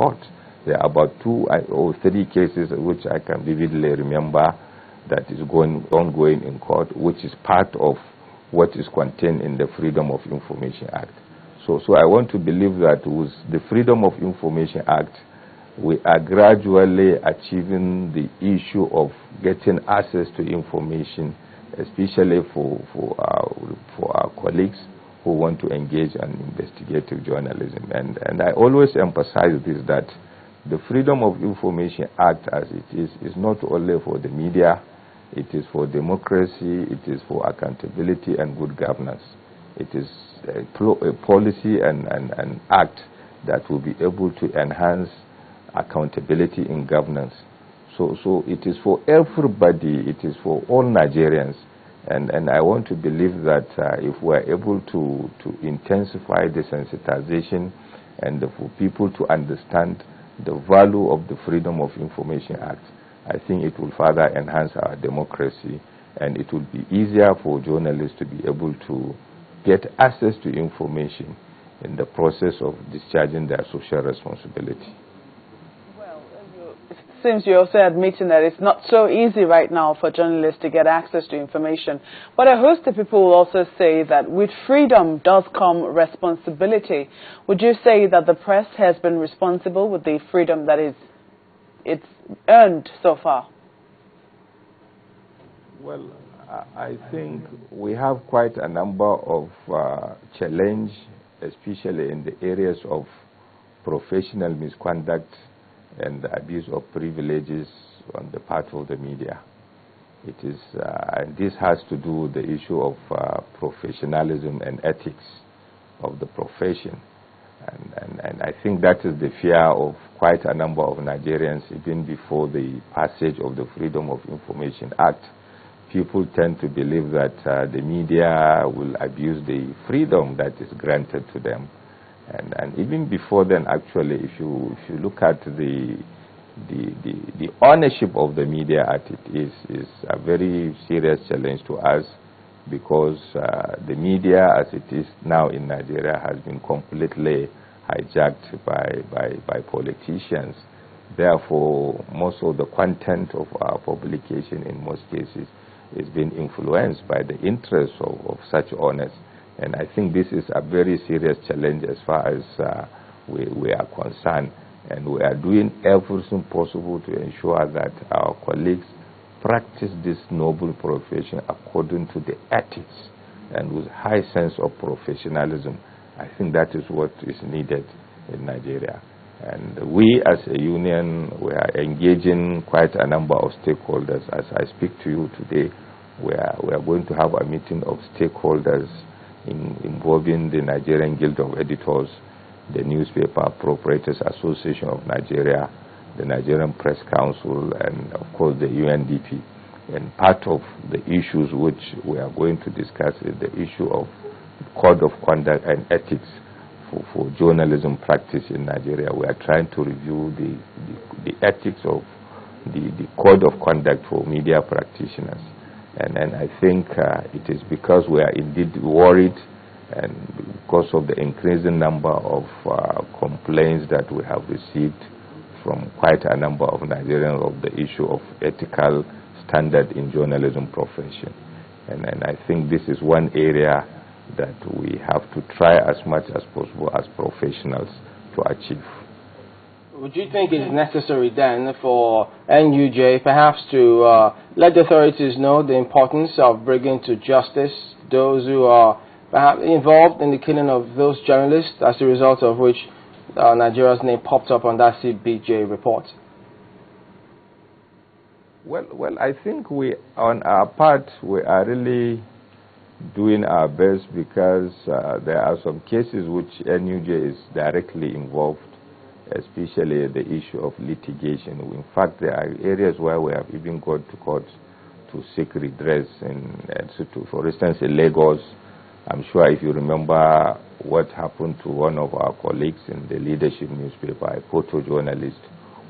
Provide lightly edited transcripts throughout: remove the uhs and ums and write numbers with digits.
court. There are about 2 or 3 cases which I can vividly remember that is ongoing in court, which is part of what is contained in the Freedom of Information Act. So I want to believe that with the Freedom of Information Act, we are gradually achieving the issue of getting access to information, especially for our colleagues who want to engage in investigative journalism. And I always emphasize this, that the Freedom of Information Act as it is not only for the media, it is for democracy, it is for accountability and good governance. It is a policy and act that will be able to enhance accountability in governance. So it is for everybody, it is for all Nigerians. And I want to believe that if we are able to intensify the sensitization and for people to understand the value of the Freedom of Information Act, I think it will further enhance our democracy, and it will be easier for journalists to be able to get access to information in the process of discharging their social responsibility. Well, it seems you're also admitting that it's not so easy right now for journalists to get access to information. But a host of people will also say that with freedom does come responsibility. Would you say that the press has been responsible with the freedom that it's earned so far? Well, I think we have quite a number of challenge, especially in the areas of professional misconduct and abuse of privileges on the part of the media. It is, and this has to do with the issue of professionalism and ethics of the profession. And I think that is the fear of quite a number of Nigerians even before the passage of the Freedom of Information Act. People tend to believe that the media will abuse the freedom that is granted to them. And even before then, actually, if you look at the ownership of the media as it is a very serious challenge to us, because the media as it is now in Nigeria has been completely hijacked by politicians. Therefore, most of the content of our publication in most cases is being influenced by the interests of such owners. And I think this is a very serious challenge as far as we are concerned. And we are doing everything possible to ensure that our colleagues practice this noble profession according to the ethics and with high sense of professionalism. I think that is what is needed in Nigeria. And we as a union, we are engaging quite a number of stakeholders. As I speak to you today, we are going to have a meeting of stakeholders involving the Nigerian Guild of Editors, the Newspaper Proprietors Association of Nigeria, the Nigerian Press Council, and of course the UNDP. And part of the issues which we are going to discuss is the issue of code of conduct and ethics for journalism practice in Nigeria. We are trying to review the ethics of the code of conduct for media practitioners. And I think it is because we are indeed worried, and because of the increasing number of complaints that we have received from quite a number of Nigerians of the issue of ethical standard in journalism profession. And I think this is one area that we have to try as much as possible as professionals to achieve. Would you think it's necessary then for NUJ perhaps to let the authorities know the importance of bringing to justice those who are perhaps involved in the killing of those journalists, as a result of which Nigeria's name popped up on that CBJ report? Well, I think we, on our part, we are really doing our best, because there are some cases which NUJ is directly involved, especially the issue of litigation. In fact, there are areas where we have even gone to court to seek redress. For instance, in Lagos, I'm sure if you remember what happened to one of our colleagues in the leadership newspaper, a photojournalist,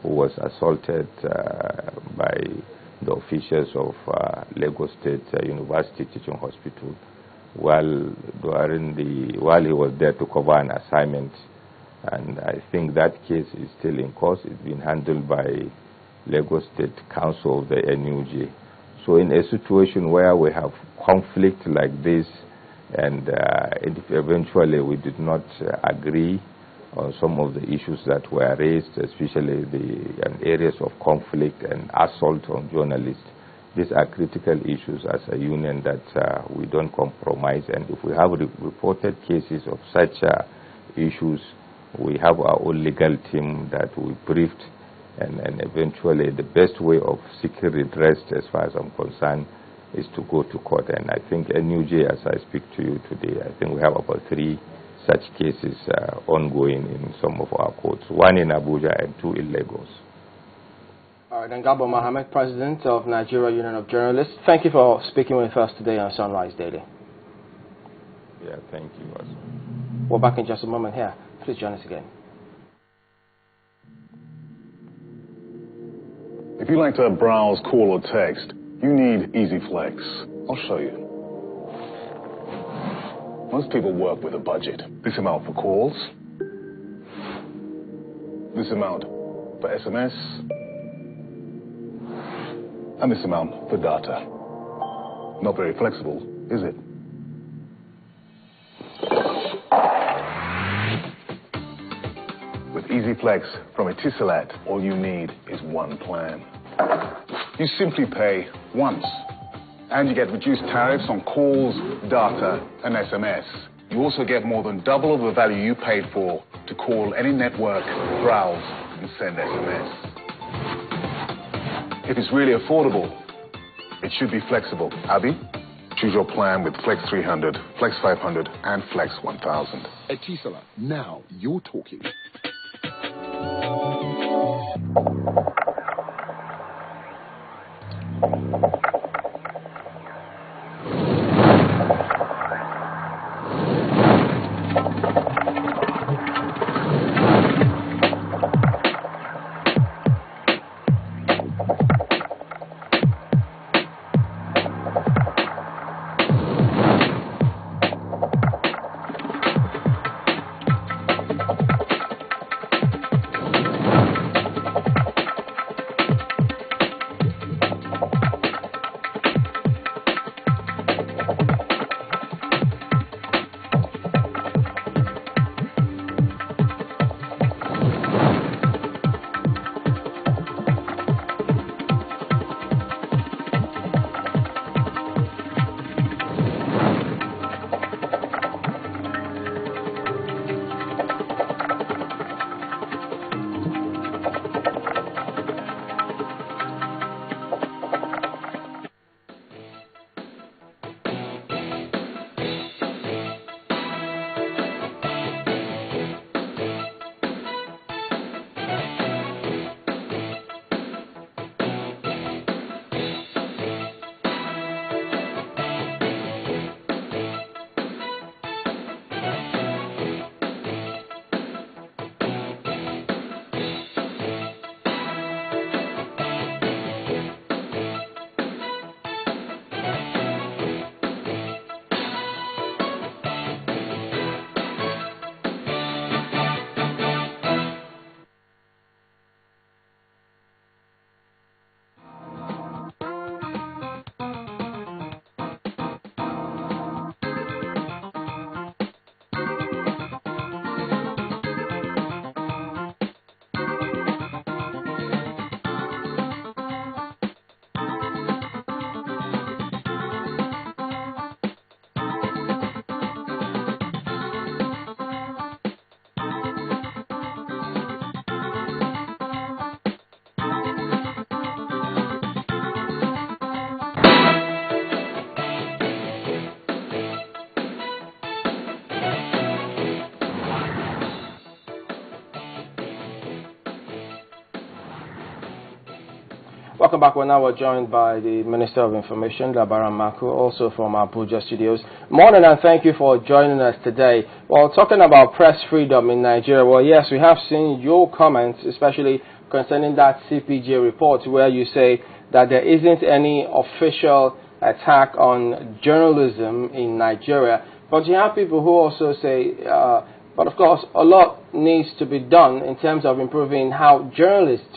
who was assaulted by the officials of Lagos State University Teaching Hospital while he was there to cover an assignment. And I think that case is still in court. It's been handled by Lagos State Council of the NUJ. So in a situation where we have conflict like this, and if eventually we did not agree on some of the issues that were raised, especially the areas of conflict and assault on journalists, these are critical issues as a union that we don't compromise. And if we have reported cases of such issues, we have our own legal team that we briefed, and eventually the best way of seeking redress, as far as I'm concerned, is to go to court. And I think NUJ, as I speak to you today, I think we have about 3 such cases ongoing in some of our courts, 1 in Abuja and 2 in Lagos. All right, Ngabo Mohammed, President of Nigeria Union of Journalists, thank you for speaking with us today on Sunrise Daily. Yeah, thank you also. We're back in just a moment here. Please join us again. If you like to browse, call, or text, you need EasyFlex. I'll show you. Most people work with a budget. This amount for calls, this amount for SMS, and this amount for data. Not very flexible, is it? With EasyFlex from Etisalat, all you need is one plan. You simply pay once, and you get reduced tariffs on calls, data, and SMS. You also get more than double of the value you paid for to call any network, browse, and send SMS. If it's really affordable, it should be flexible. Abby, choose your plan with Flex 300, Flex 500, and Flex 1000. Etisalat, now you're talking. Welcome back. We're now joined by the Minister of Information, Labaran Mako, also from Abuja studios. Morning, and thank you for joining us today. Well, talking about press freedom in Nigeria, well, yes, we have seen your comments, especially concerning that CPJ report, where you say that there isn't any official attack on journalism in Nigeria. But you have people who also say But of course, a lot needs to be done in terms of improving how journalists